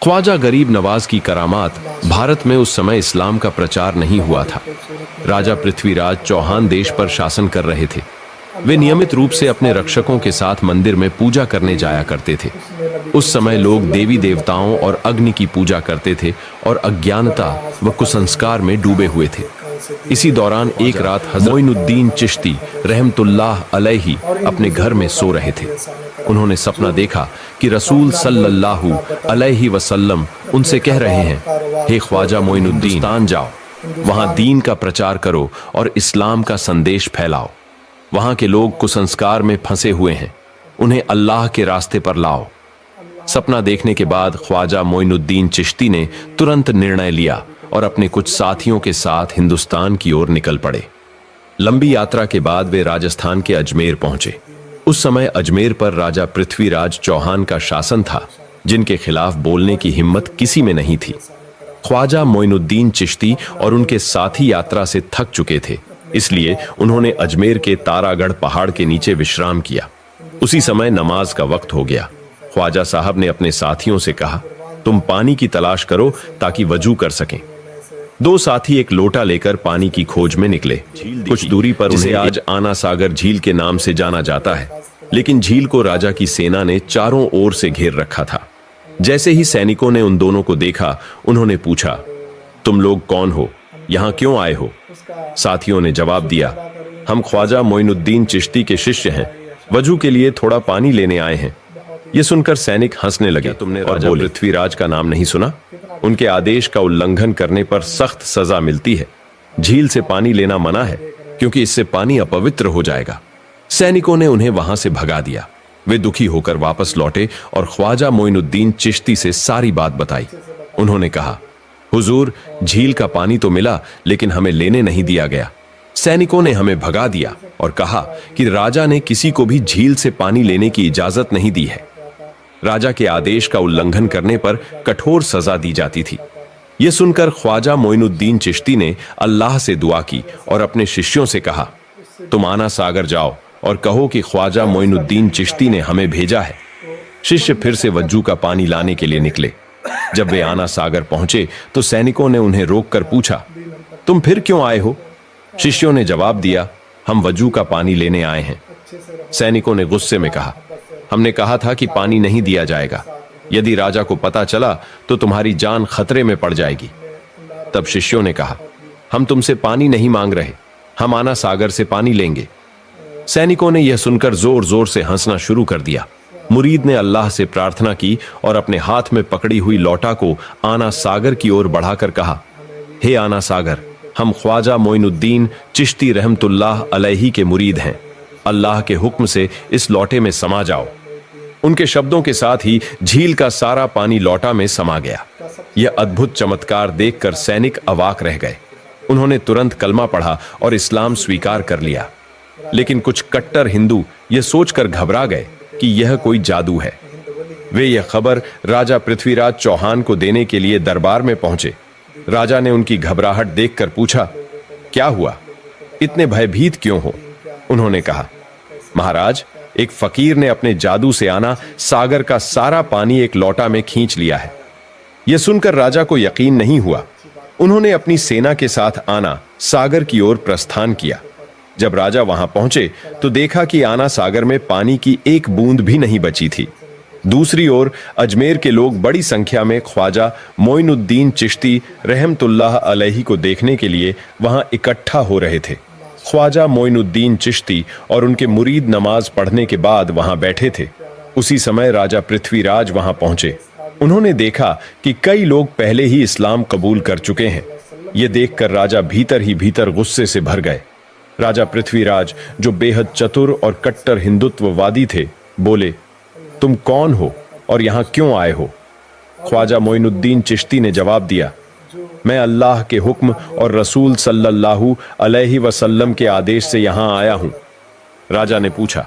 ख्वाजा गरीब नवाज की करामात भारत में उस समय इस्लाम का प्रचार नहीं हुआ था। राजा पृथ्वीराज चौहान देश पर शासन कर रहे थे। वे नियमित रूप से अपने रक्षकों के साथ मंदिर में पूजा करने जाया करते थे। उस समय लोग देवी देवताओं और अग्नि की पूजा करते थे और अज्ञानता व कुसंस्कार में डूबे हुए थे। इसी दौरान एक रात हज़रत मोइनुद्दीन चिश्ती रहमतुल्लाह अलैहि अपने घर में सो रहे थे। उन्होंने सपना देखा कि रसूल सल्लल्लाहु अलैहि वसल्लम उनसे कह रहे हैं, हे ख्वाजा मोइनुद्दीन, हिंदुस्तान जाओ, वहां दीन का प्रचार करो और इस्लाम का संदेश फैलाओ। वहां के लोग कुसंस्कार में फंसे हुए हैं, उन्हें अल्लाह के रास्ते पर लाओ। सपना देखने के बाद ख्वाजा मोइनुद्दीन चिश्ती ने तुरंत निर्णय लिया और अपने कुछ साथियों के साथ हिंदुस्तान की ओर निकल पड़े। लंबी यात्रा के बाद वे राजस्थान के अजमेर पहुंचे। उस समय अजमेर पर राजा पृथ्वीराज चौहान का शासन था, जिनके खिलाफ बोलने की हिम्मत किसी में नहीं थी। ख्वाजा मोइनुद्दीन चिश्ती और उनके साथी यात्रा से थक चुके थे, इसलिए उन्होंने अजमेर के तारागढ़ पहाड़ के नीचे विश्राम किया। उसी समय नमाज का वक्त हो गया। ख्वाजा साहब ने अपने साथियों से कहा, तुम पानी की तलाश करो ताकि वजू कर सकें। दो साथी एक लोटा लेकर पानी की खोज में निकले। कुछ दूरी पर उन्हें आज आना सागर झील के नाम से जाना जाता है, लेकिन झील को राजा की सेना ने चारों ओर से घेर रखा था। जैसे ही सैनिकों ने उन दोनों को देखा, उन्होंने पूछा, तुम लोग कौन हो, यहां क्यों आए हो? साथियों ने जवाब दिया, हम ख्वाजा मोइनुद्दीन चिश्ती के शिष्य हैं, वजू के लिए थोड़ा पानी लेने आए हैं। यह सुनकर सैनिक हंसने लगे। तुमने राजा पृथ्वीराज का नाम नहीं सुना? उनके आदेश का उल्लंघन करने पर सख्त सजा मिलती है। झील से पानी लेना मना है, क्योंकि इससे पानी अपवित्र हो जाएगा। सैनिकों ने उन्हें वहां से भगा दिया। वे दुखी होकर वापस लौटे और ख्वाजा मोइनुद्दीन चिश्ती से सारी बात बताई। उन्होंने कहा, हुजूर, झील का पानी तो मिला, लेकिन हमें लेने नहीं दिया गया। सैनिकों ने हमें भगा दिया और कहा कि राजा ने किसी को भी झील से पानी लेने की इजाजत नहीं दी है। राजा के आदेश का उल्लंघन करने पर कठोर सजा दी जाती थी। यह सुनकर ख्वाजा मोइनुद्दीन चिश्ती ने अल्लाह से दुआ की और अपने शिष्यों से कहा, तुम आना सागर जाओ और कहो कि ख्वाजा मोइनुद्दीन चिश्ती ने हमें भेजा है। शिष्य फिर से वज्जू का पानी लाने के लिए निकले। जब वे आना सागर पहुंचे तो सैनिकों ने उन्हें रोककर पूछा, तुम फिर क्यों आए हो? शिष्यों ने जवाब दिया, हम वजू का पानी लेने आए हैं। सैनिकों ने गुस्से में कहा, हमने कहा था कि पानी नहीं दिया जाएगा। यदि राजा को पता चला तो तुम्हारी जान खतरे में पड़ जाएगी। तब शिष्यों ने कहा, हम तुमसे पानी नहीं मांग रहे, हम आना सागर से पानी लेंगे। सैनिकों ने यह सुनकर जोर जोर से हंसना शुरू कर दिया। मुरीद ने अल्लाह से प्रार्थना की और अपने हाथ में पकड़ी हुई लोटा को आना सागर की ओर बढ़ाकर कहा, हे आना सागर, हम ख्वाजा मोइनुद्दीन चिश्ती रहमतुल्लाह अलैहि के मुरीद हैं। अल्लाह के हुक्म से इस लोटे में समा जाओ। उनके शब्दों के साथ ही झील का सारा पानी लोटा में समा गया। यह अद्भुत चमत्कार देखकर सैनिक अवाक रह गए। उन्होंने तुरंत कलमा पढ़ा और इस्लाम स्वीकार कर लिया। लेकिन कुछ कट्टर हिंदू यह सोचकर घबरा गए कि यह कोई जादू है। वे यह खबर राजा पृथ्वीराज चौहान को देने के लिए दरबार में पहुंचे। राजा ने उनकी घबराहट देखकर पूछा, क्या हुआ, इतने भयभीत क्यों हो? उन्होंने कहा, महाराज, एक फकीर ने अपने जादू से आना सागर का सारा पानी एक लोटा में खींच लिया है। यह सुनकर राजा को यकीन नहीं हुआ। उन्होंने अपनी सेना के साथ आना सागर की ओर प्रस्थान किया। जब राजा वहां पहुंचे तो देखा कि आना सागर में पानी की एक बूंद भी नहीं बची थी। दूसरी ओर अजमेर के लोग बड़ी संख्या में ख्वाजा मोइनुद्दीन चिश्ती रहमतुल्लाह अलैहि को देखने के लिए वहां इकट्ठा हो रहे थे। ख्वाजा मोइनुद्दीन चिश्ती और उनके मुरीद नमाज पढ़ने के बाद वहां बैठे थे। उसी समय राजा पृथ्वीराज वहां पहुंचे। उन्होंने देखा कि कई लोग पहले ही इस्लाम कबूल कर चुके हैं। यह देखकर राजा भीतर ही भीतर गुस्से से भर गए। राजा पृथ्वीराज, जो बेहद चतुर और कट्टर हिंदुत्ववादी थे, बोले, तुम कौन हो और यहां क्यों आए हो? ख्वाजा मोइनुद्दीन चिश्ती ने जवाब दिया, मैं अल्लाह के हुक्म और रसूल सल्लल्लाहु अलैहि वसल्लम के आदेश से यहां आया हूं। राजा ने पूछा,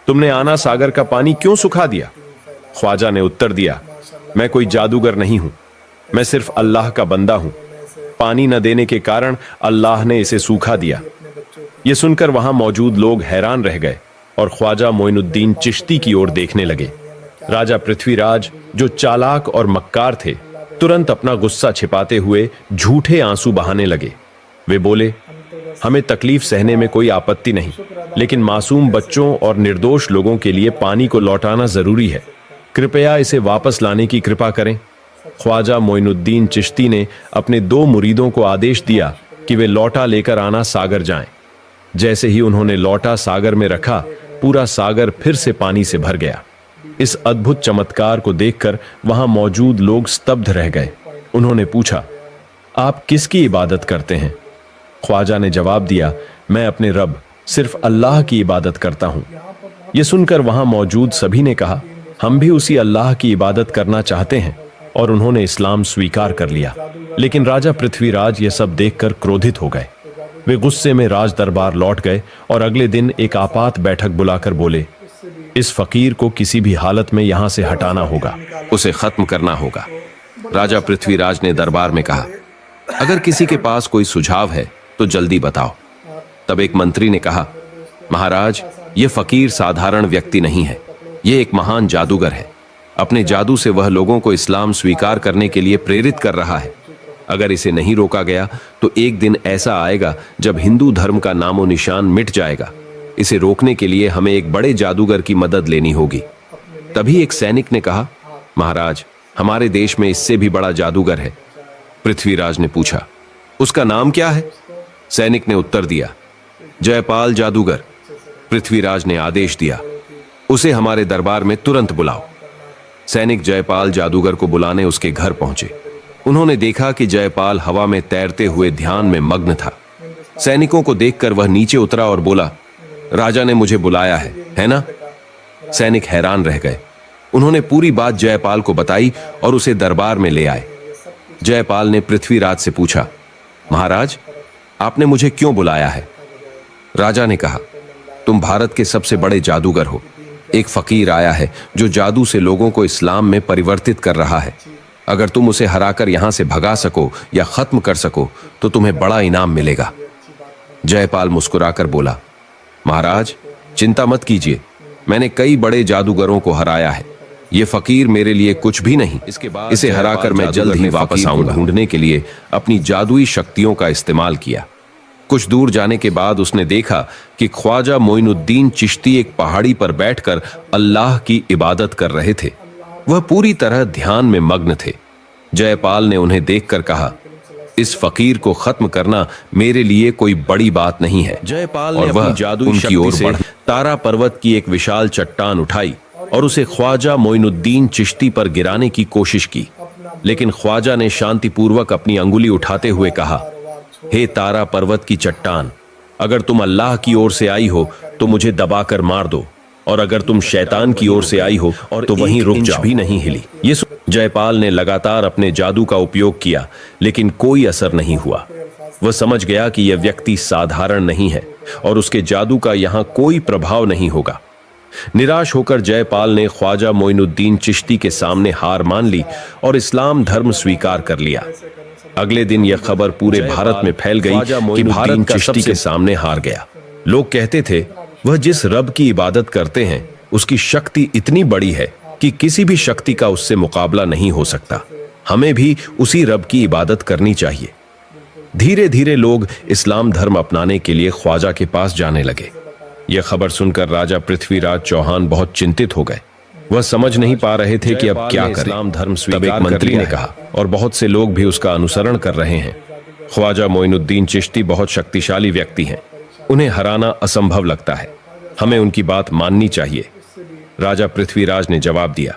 तुमने आना सागर का पानी क्यों सुखा दिया? ख्वाजा ने उत्तर दिया, मैं कोई जादूगर नहीं हूं, मैं सिर्फ अल्लाह का बंदा हूं। पानी न देने के कारण अल्लाह ने इसे सूखा दिया। यह सुनकर वहां मौजूद लोग हैरान रह गए और ख्वाजा मोइनुद्दीन चिश्ती की ओर देखने लगे। राजा पृथ्वीराज, जो चालाक और मक्कार थे, तुरंत अपना गुस्सा छिपाते हुए झूठे आंसू बहाने लगे। वे बोले, हमें तकलीफ सहने में कोई आपत्ति नहीं, लेकिन मासूम बच्चों और निर्दोष लोगों के लिए पानी को लौटाना जरूरी है। कृपया इसे वापस लाने की कृपा करें। ख्वाजा मोइनुद्दीन चिश्ती ने अपने 2 मुरीदों को आदेश दिया कि वे लौटा लेकर आना सागर जाएं। जैसे ही उन्होंने लौटा सागर में रखा, पूरा सागर फिर से पानी से भर गया। इस अद्भुत चमत्कार को देखकर वहां मौजूद लोग स्तब्ध रह गए। उन्होंने पूछा, आप किसकी इबादत करते हैं? ख्वाजा ने जवाब दिया, मैं अपने रब, सिर्फ अल्लाह की इबादत करता हूं। यह सुनकर वहां मौजूद सभी ने कहा, हम भी उसी अल्लाह की इबादत करना चाहते हैं, और उन्होंने इस्लाम स्वीकार कर लिया। लेकिन राजा पृथ्वीराज यह सब देखकर क्रोधित हो गए। वे गुस्से में राज दरबार लौट गए और अगले दिन एक आपात बैठक बुलाकर बोले, इस फकीर को किसी भी हालत में यहां से हटाना होगा, उसे खत्म करना होगा। राजा पृथ्वीराज ने दरबार में कहा, अगर किसी के पास कोई सुझाव है तो जल्दी बताओ। तब एक मंत्री ने कहा, महाराज, यह फकीर साधारण व्यक्ति नहीं है, यह एक महान जादूगर है। अपने जादू से वह लोगों को इस्लाम स्वीकार करने के लिए प्रेरित कर रहा है। अगर इसे नहीं रोका गया तो एक दिन ऐसा आएगा जब हिंदू धर्म का नामो निशान मिट जाएगा। इसे रोकने के लिए हमें एक बड़े जादूगर की मदद लेनी होगी। तभी एक सैनिक ने कहा, महाराज, हमारे देश में इससे भी बड़ा जादूगर है। पृथ्वीराज ने पूछा, उसका नाम क्या है? सैनिक ने उत्तर दिया, जयपाल जादूगर। पृथ्वीराज ने आदेश दिया, उसे हमारे दरबार में तुरंत बुलाओ। सैनिक जयपाल जादूगर को बुलाने उसके घर पहुंचे। उन्होंने देखा कि जयपाल हवा में तैरते हुए ध्यान में मग्न था। सैनिकों को देखकर वह नीचे उतरा और बोला, राजा ने मुझे बुलाया है ना? सैनिक हैरान रह गए। उन्होंने पूरी बात जयपाल को बताई और उसे दरबार में ले आए। जयपाल ने पृथ्वीराज से पूछा, महाराज, आपने मुझे क्यों बुलाया है? राजा ने कहा, तुम भारत के सबसे बड़े जादूगर हो। एक फकीर आया है जो जादू से लोगों को इस्लाम में परिवर्तित कर रहा है। अगर तुम उसे हराकर यहां से भगा सको या खत्म कर सको तो तुम्हें बड़ा इनाम मिलेगा। जयपाल मुस्कुराकर बोला, महाराज, चिंता मत कीजिए, मैंने कई बड़े जादूगरों को हराया है। यह फकीर मेरे लिए कुछ भी नहीं। इसे हराकर मैं जल्द ही वापस आऊंगा। ढूंढने के लिए अपनी जादुई शक्तियों का इस्तेमाल किया। कुछ दूर जाने के बाद उसने देखा कि ख्वाजा मोइनुद्दीन चिश्ती एक पहाड़ी पर बैठकर अल्लाह की इबादत कर रहे थे। वह पूरी तरह ध्यान में मग्न थे। जयपाल ने उन्हें देखकर कहा, इस फकीर को खत्म करना मेरे लिए कोई बड़ी बात नहीं है। जयपाल ने अपनी जादुई शक्ति से तारा पर्वत की एक विशाल चट्टान उठाई और उसे ख्वाजा मोइनुद्दीन चिश्ती पर गिराने की कोशिश की। लेकिन ख्वाजा ने शांतिपूर्वक अपनी अंगुली उठाते हुए कहा, हे तारा पर्वत की चट्टान, अगर तुम अल्लाह की ओर से आई हो तो मुझे दबाकर मार दो, और अगर तुम शैतान की ओर से आई हो तो वहीं रुक जाओ। भी नहीं हिली। ये जयपाल ने लगातार अपने जादू का उपयोग किया, लेकिन कोई असर नहीं हुआ। वह समझ गया कि यह व्यक्ति साधारण नहीं है और उसके जादू का यहां कोई प्रभाव नहीं होगा। निराश होकर जयपाल ने ख्वाजा मोइनुद्दीन चिश्ती के सामने हार मान ली और इस्लाम धर्म स्वीकार कर लिया। अगले दिन यह खबर पूरे भारत में फैल गई कि भारत चिश्ती के सामने हार गया। लोग कहते थे, वह जिस रब की इबादत करते हैं उसकी शक्ति इतनी बड़ी है कि किसी भी शक्ति का उससे मुकाबला नहीं हो सकता। हमें भी उसी रब की इबादत करनी चाहिए। धीरे धीरे लोग इस्लाम धर्म अपनाने के लिए ख्वाजा के पास जाने लगे। यह खबर सुनकर राजा पृथ्वीराज चौहान बहुत चिंतित हो गए। वह समझ नहीं पा रहे थे कि अब क्या करें। इस्लाम धर्म स्वीकार। तब एक मंत्री ने कहा, और बहुत से लोग भी उसका अनुसरण कर रहे हैं, ख्वाजा मोइनुद्दीन चिश्ती बहुत शक्तिशाली व्यक्ति हैं। उन्हें हराना असंभव लगता है। हमें उनकी बात माननी चाहिए। राजा पृथ्वीराज ने जवाब दिया,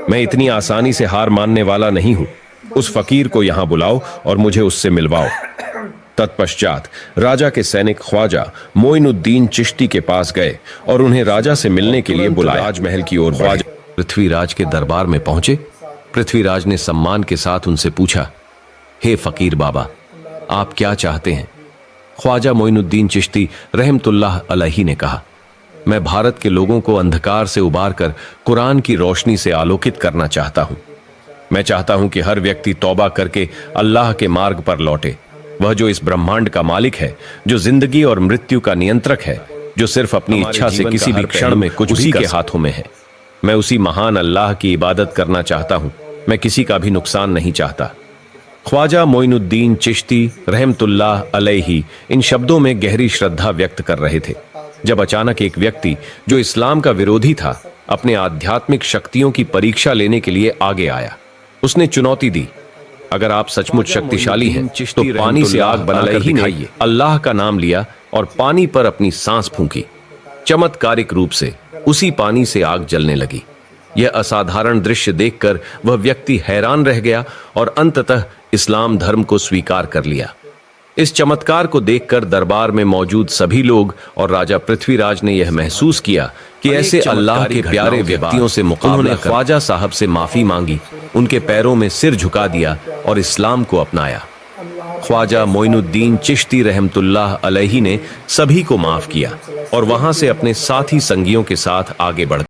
मैं इतनी आसानी से हार मानने वाला नहीं हूं। उस फकीर को यहां बुलाओ और मुझे उससे मिलवाओ। तत्पश्चात राजा के सैनिक ख्वाजा मोइनुद्दीन चिश्ती के पास गए और उन्हें राजा से मिलने के लिए बुलाया। राजमहल की ओर ख्वाजा पृथ्वीराज के दरबार में पहुंचे। पृथ्वीराज ने सम्मान के साथ उनसे पूछा, हे फकीर बाबा, आप क्या चाहते हैं? ख्वाजा मोइनुद्दीन चिश्ती रहमतुल्लाह अलैहि ने कहा, मैं भारत के लोगों को अंधकार से उबार कर कुरान की रोशनी से आलोकित करना चाहता हूं। मैं चाहता हूं कि हर व्यक्ति तौबा करके अल्लाह के मार्ग पर लौटे। वह जो इस ब्रह्मांड का मालिक है, जो जिंदगी और मृत्यु का नियंत्रक है, जो सिर्फ अपनी इच्छा से किसी भी क्षण में कुछ उसी के हाथों में है। मैं उसी महान अल्लाह की इबादत करना चाहता हूं, मैं किसी का भी नुकसान नहीं चाहता। ख्वाजा मोइनुद्दीन चिश्ती रहमतुल्लाह अलैहि इन शब्दों में गहरी श्रद्धा व्यक्त कर रहे थे जब अचानक एक व्यक्ति जो इस्लाम का विरोधी था अपने आध्यात्मिक शक्तियों की परीक्षा लेने के लिए आगे आया। उसने चुनौती दी, अगर आप सचमुच शक्तिशाली हैं तो पानी से आग बनाकर दिखाइए। अल्लाह का नाम लिया और पानी पर अपनी सांस फूंकी। चमत्कारिक रूप से उसी पानी से आग जलने लगी। यह असाधारण दृश्य देखकर वह व्यक्ति हैरान रह गया और अंततः इस्लाम धर्म को स्वीकार कर लिया। इस चमत्कार को देखकर दरबार में मौजूद सभी लोग और राजा पृथ्वीराज ने यह महसूस किया कि ऐसे अल्लाह के प्यारे व्यक्तियों से मुकाबला कर ख्वाजा साहब से माफी मांगी, उनके पैरों में सिर झुका दिया और इस्लाम को अपनाया। ख्वाजा मोइनुद्दीन चिश्ती रहमतुल्लाह अलैहि ने सभी को माफ किया और वहां से अपने साथी संगियों के साथ आगे बढ़